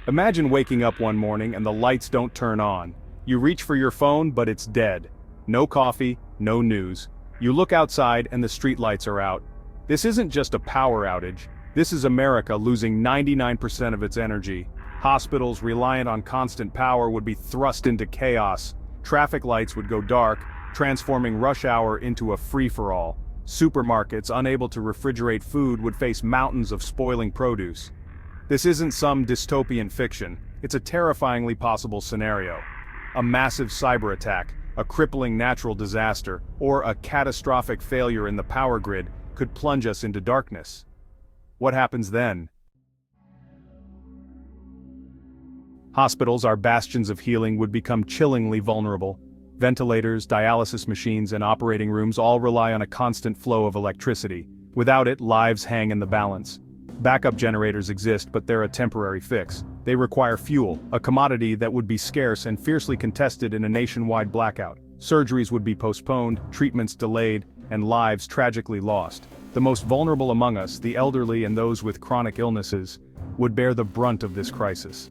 Imagine waking up one morning and the lights don't turn on. You reach for your phone, but it's dead. No coffee, no news. You look outside and the streetlights are out. This isn't just a power outage. This is America losing 99% of its energy. Hospitals reliant on constant power would be thrust into chaos. Traffic lights would go dark, transforming rush hour into a free-for-all. Supermarkets unable to refrigerate food would face mountains of spoiling produce. This isn't some dystopian fiction, it's a terrifyingly possible scenario. A massive cyber attack, a crippling natural disaster, or a catastrophic failure in the power grid could plunge us into darkness. What happens then? Hospitals, our bastions of healing, would become chillingly vulnerable. Ventilators, dialysis machines, and operating rooms all rely on a constant flow of electricity. Without it, lives hang in the balance. Backup generators exist, but they're a temporary fix. They require fuel, a commodity that would be scarce and fiercely contested in a nationwide blackout. Surgeries would be postponed, treatments delayed, and lives tragically lost. The most vulnerable among us, the elderly and those with chronic illnesses, would bear the brunt of this crisis.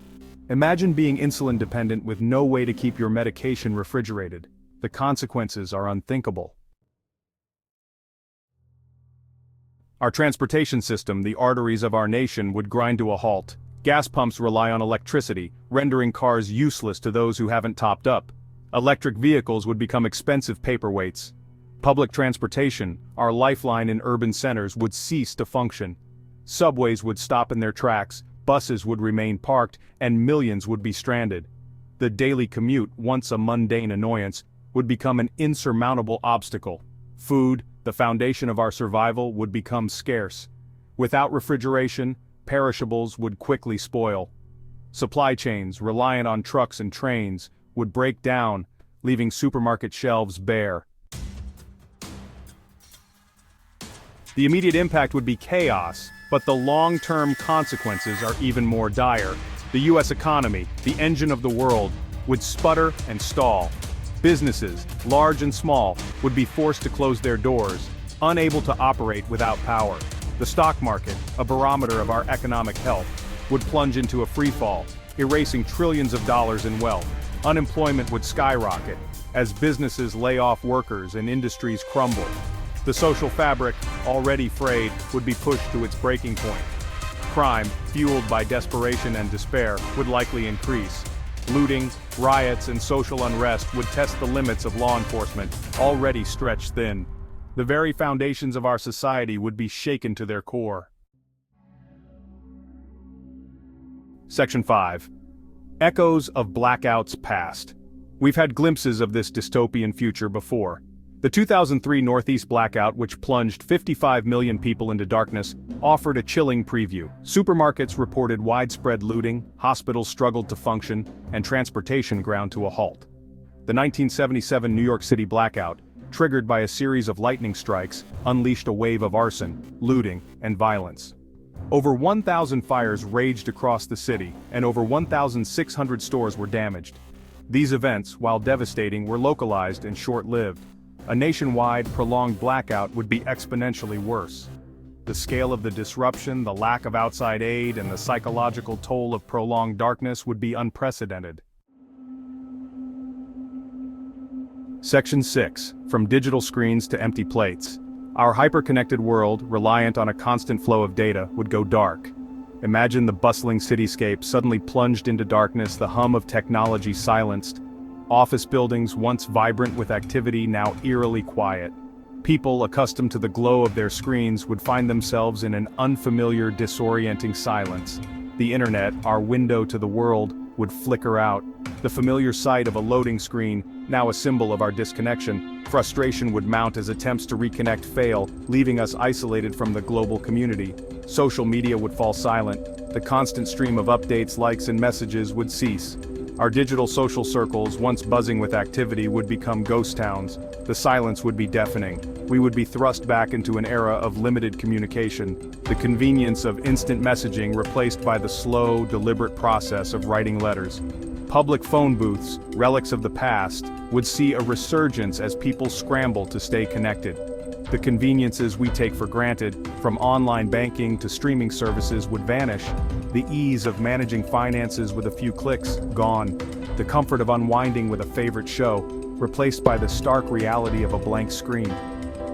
Imagine being insulin dependent with no way to keep your medication refrigerated. The consequences are unthinkable. Our transportation system, the arteries of our nation, would grind to a halt. Gas pumps rely on electricity, rendering cars useless to those who haven't topped up. Electric vehicles would become expensive paperweights. Public transportation, our lifeline in urban centers, would cease to function. Subways would stop in their tracks, buses would remain parked, and millions would be stranded. The daily commute, once a mundane annoyance, would become an insurmountable obstacle. Food, the foundation of our survival, would become scarce. Without refrigeration, perishables would quickly spoil. Supply chains, reliant on trucks and trains, would break down, leaving supermarket shelves bare. The immediate impact would be chaos, but the long-term consequences are even more dire. The US economy, the engine of the world, would sputter and stall. Businesses, large and small, would be forced to close their doors, unable to operate without power. The stock market, a barometer of our economic health, would plunge into a freefall, erasing trillions of dollars in wealth. Unemployment would skyrocket, as businesses lay off workers and industries crumble. The social fabric, already frayed, would be pushed to its breaking point. Crime, fueled by desperation and despair, would likely increase. Looting, riots, and social unrest would test the limits of law enforcement, already stretched thin. The very foundations of our society would be shaken to their core. Section 5. Echoes of blackouts past. We've had glimpses of this dystopian future before. The 2003 Northeast blackout, which plunged 55 million people into darkness, offered a chilling preview. Supermarkets reported widespread looting, hospitals struggled to function, and transportation ground to a halt. The 1977 New York City blackout, triggered by a series of lightning strikes, unleashed a wave of arson, looting, and violence. Over 1,000 fires raged across the city, and over 1,600 stores were damaged. These events, while devastating, were localized and short-lived. A nationwide, prolonged blackout would be exponentially worse. The scale of the disruption, the lack of outside aid, and the psychological toll of prolonged darkness would be unprecedented. Section 6. From digital screens to empty plates. Our hyper-connected world, reliant on a constant flow of data, would go dark. Imagine the bustling cityscape suddenly plunged into darkness, the hum of technology silenced. Office buildings, once vibrant with activity, now eerily quiet. People, accustomed to the glow of their screens, would find themselves in an unfamiliar, disorienting silence. The internet, our window to the world, would flicker out. The familiar sight of a loading screen, now a symbol of our disconnection. Frustration would mount as attempts to reconnect fail, leaving us isolated from the global community. Social media would fall silent. The constant stream of updates, likes, and messages would cease. Our digital social circles, once buzzing with activity, would become ghost towns. The silence would be deafening. We would be thrust back into an era of limited communication, the convenience of instant messaging replaced by the slow, deliberate process of writing letters. Public phone booths, relics of the past, would see a resurgence as people scramble to stay connected. The conveniences we take for granted, from online banking to streaming services, would vanish. The ease of managing finances with a few clicks, gone. The comfort of unwinding with a favorite show, replaced by the stark reality of a blank screen.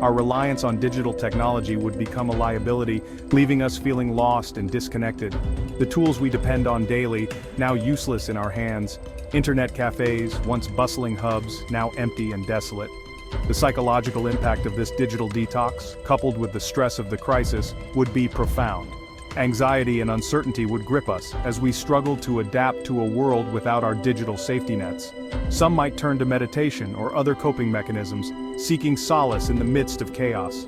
Our reliance on digital technology would become a liability, leaving us feeling lost and disconnected. The tools we depend on daily, now useless in our hands. Internet cafes, once bustling hubs, now empty and desolate. The psychological impact of this digital detox, coupled with the stress of the crisis, would be profound. Anxiety and uncertainty would grip us as we struggle to adapt to a world without our digital safety nets. Some might turn to meditation or other coping mechanisms, seeking solace in the midst of chaos.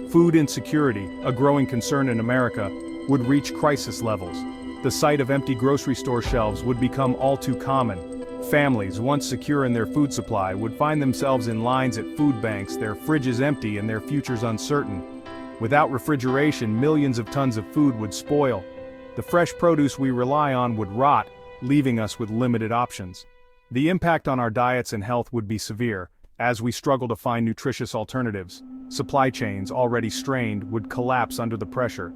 Food insecurity, a growing concern in America, would reach crisis levels. The sight of empty grocery store shelves would become all too common. Families, once secure in their food supply, would find themselves in lines at food banks, their fridges empty and their futures uncertain. Without refrigeration, millions of tons of food would spoil. The fresh produce we rely on would rot, leaving us with limited options. The impact on our diets and health would be severe, as we struggle to find nutritious alternatives. Supply chains, already strained, would collapse under the pressure.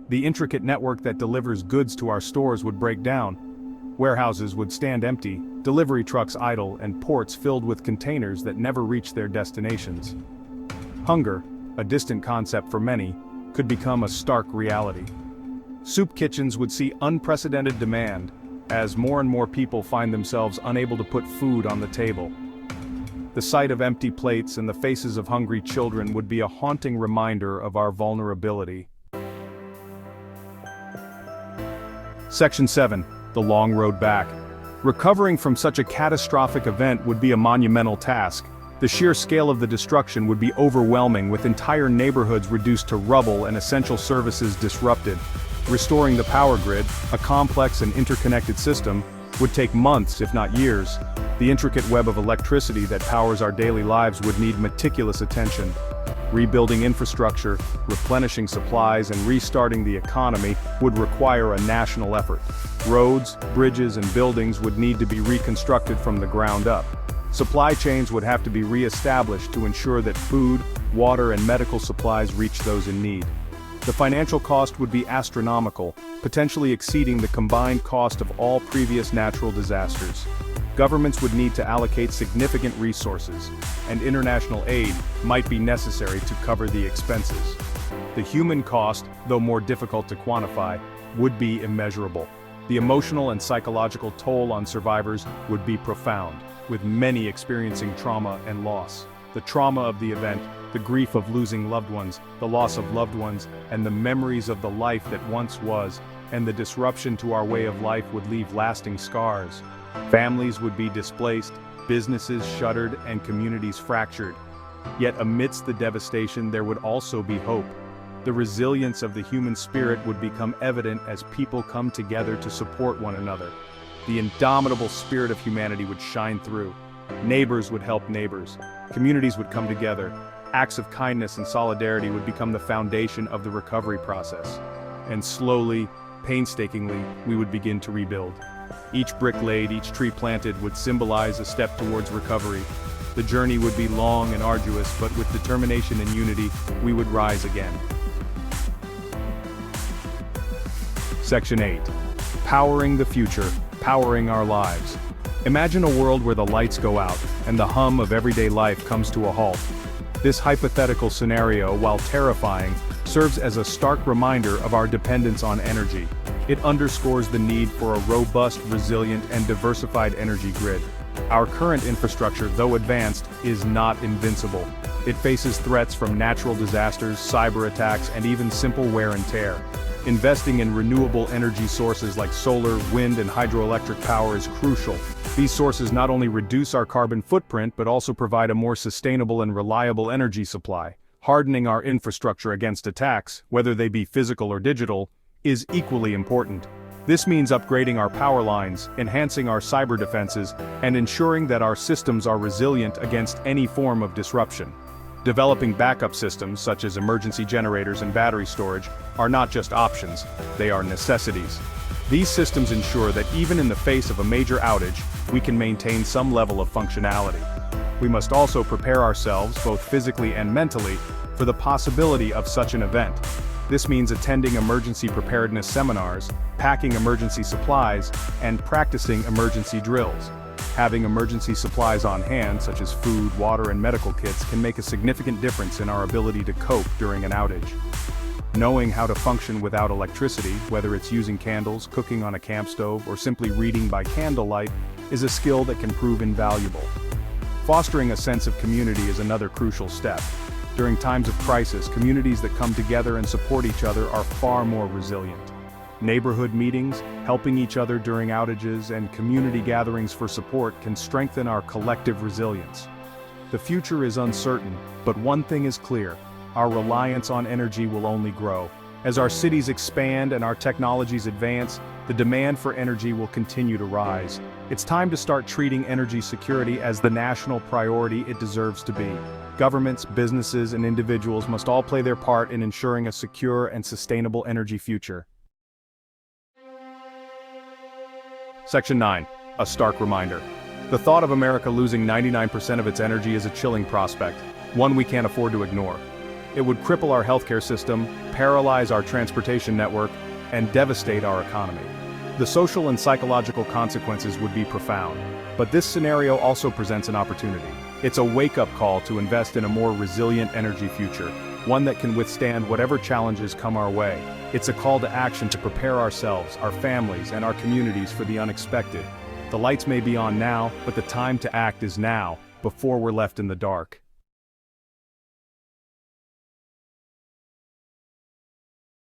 The intricate network that delivers goods to our stores would break down. Warehouses would stand empty, delivery trucks idle, and ports filled with containers that never reach their destinations. Hunger, a distant concept for many, could become a stark reality. Soup kitchens would see unprecedented demand, as more and more people find themselves unable to put food on the table. The sight of empty plates and the faces of hungry children would be a haunting reminder of our vulnerability. Section 7. The long road back. Recovering from such a catastrophic event would be a monumental task. The sheer scale of the destruction would be overwhelming, with entire neighborhoods reduced to rubble and essential services disrupted. Restoring the power grid, a complex and interconnected system, would take months if not years. The intricate web of electricity that powers our daily lives would need meticulous attention. Rebuilding infrastructure, replenishing supplies, and restarting the economy would require a national effort. Roads, bridges, and buildings would need to be reconstructed from the ground up. Supply chains would have to be re-established to ensure that food, water, and medical supplies reach those in need. The financial cost would be astronomical, potentially exceeding the combined cost of all previous natural disasters. Governments would need to allocate significant resources, and international aid might be necessary to cover the expenses. The human cost, though more difficult to quantify, would be immeasurable. The emotional and psychological toll on survivors would be profound, with many experiencing trauma and loss. The trauma of the event, the grief of losing loved ones, the loss of loved ones, and the memories of the life that once was, and the disruption to our way of life would leave lasting scars. Families would be displaced, businesses shuttered, and communities fractured. Yet amidst the devastation there would also be hope. The resilience of the human spirit would become evident as people come together to support one another. The indomitable spirit of humanity would shine through. Neighbors would help neighbors. Communities would come together. Acts of kindness and solidarity would become the foundation of the recovery process. And slowly, painstakingly, we would begin to rebuild. Each brick laid, each tree planted would symbolize a step towards recovery. The journey would be long and arduous, but with determination and unity, we would rise again. Section 8. Powering the future, powering our lives. Imagine a world where the lights go out, and the hum of everyday life comes to a halt. This hypothetical scenario, while terrifying, serves as a stark reminder of our dependence on energy. It underscores the need for a robust, resilient, and diversified energy grid. Our current infrastructure, though advanced, is not invincible. It faces threats from natural disasters, cyber attacks, and even simple wear and tear. Investing in renewable energy sources like solar, wind, and hydroelectric power is crucial. These sources not only reduce our carbon footprint but also provide a more sustainable and reliable energy supply. Hardening our infrastructure against attacks, whether they be physical or digital, is equally important. This means upgrading our power lines, enhancing our cyber defenses, and ensuring that our systems are resilient against any form of disruption. Developing backup systems, such as emergency generators and battery storage, are not just options, they are necessities. These systems ensure that even in the face of a major outage, we can maintain some level of functionality. We must also prepare ourselves, both physically and mentally, for the possibility of such an event. This means attending emergency preparedness seminars, packing emergency supplies, and practicing emergency drills. Having emergency supplies on hand, such as food, water, and medical kits, can make a significant difference in our ability to cope during an outage. Knowing how to function without electricity, whether it's using candles, cooking on a camp stove, or simply reading by candlelight, is a skill that can prove invaluable. Fostering a sense of community is another crucial step. During times of crisis, communities that come together and support each other are far more resilient. Neighborhood meetings, helping each other during outages, and community gatherings for support can strengthen our collective resilience. The future is uncertain, but one thing is clear: our reliance on energy will only grow. As our cities expand and our technologies advance, the demand for energy will continue to rise. It's time to start treating energy security as the national priority it deserves to be. Governments, businesses, and individuals must all play their part in ensuring a secure and sustainable energy future. Section 9. A stark reminder. The thought of America losing 99% of its energy is a chilling prospect, one we can't afford to ignore. It would cripple our healthcare system, paralyze our transportation network, and devastate our economy. The social and psychological consequences would be profound. But this scenario also presents an opportunity. It's a wake-up call to invest in a more resilient energy future, one that can withstand whatever challenges come our way. It's a call to action to prepare ourselves, our families, and our communities for the unexpected. The lights may be on now, but the time to act is now, before we're left in the dark.